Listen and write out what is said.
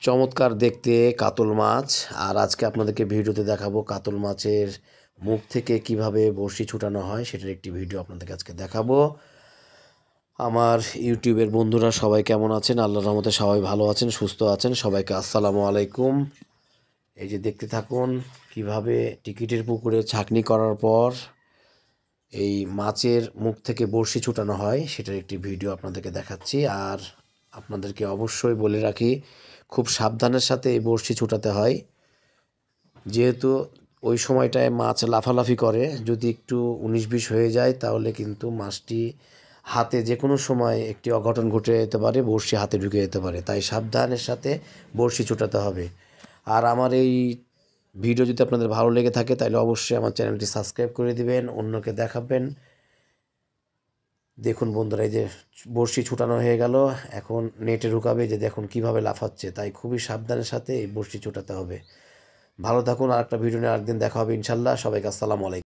চমৎকার দেখতে কাতল মাছ। আর আজকে আপনাদেরকে ভিডিওতে দেখাবো কাতল মাছের মুখ থেকে কিভাবে বড়শি ছুটানো হয় সেটার একটি ভিডিও আপনাদেরকে আজকে দেখাবো। আমার ইউটিউবের বন্ধুরা সবাই কেমন আছেন? আল্লাহর রহমতে সবাই ভালো আছেন, সুস্থ আছেন। সবাইকে আসসালামু আলাইকুম। এই যে দেখতে থাকুন কিভাবে টিকিটের পুকুরে ছাঁকনি করার পর এই মাছের মুখ থেকে বড়শি ছুটানো হয় সেটার একটি ভিডিও আপনাদেরকে দেখাচ্ছি। আর আপনাদেরকে অবশ্যই বলে রাখি, খুব সাবধানের সাথে এই বড়শি ছুটাতে হয়, যেহেতু ওই সময়টায় মাছ লাফালাফি করে। যদি একটু 19-20 হয়ে যায় তাহলে কিন্তু মাছটি হাতে যে কোনো সময় একটি অঘটন ঘটে যেতে পারে, বড়শি হাতে ঢুকে যেতে পারে। তাই সাবধানের সাথে বড়শি ছুটাতে হবে। আর আমার এই ভিডিও যদি আপনাদের ভালো লেগে থাকে তাহলে অবশ্যই আমার চ্যানেলটি সাবস্ক্রাইব করে দিবেন, অন্যকে দেখাবেন। দেখুন বন্ধুরা, এই যে বড়শি ছুটানো হয়ে গেল, এখন নেটে ঢুকাবে। যে দেখুন কিভাবে লাফাচ্ছে। তাই খুবই সাবধানের সাথে এই বড়শি ছুটাতে হবে। ভালো থাকুন। আর একটা ভিডিও নিয়ে আরেকদিন দেখা হবে ইনশাল্লাহ। সবাইকে আসসালামু আলাইকুম।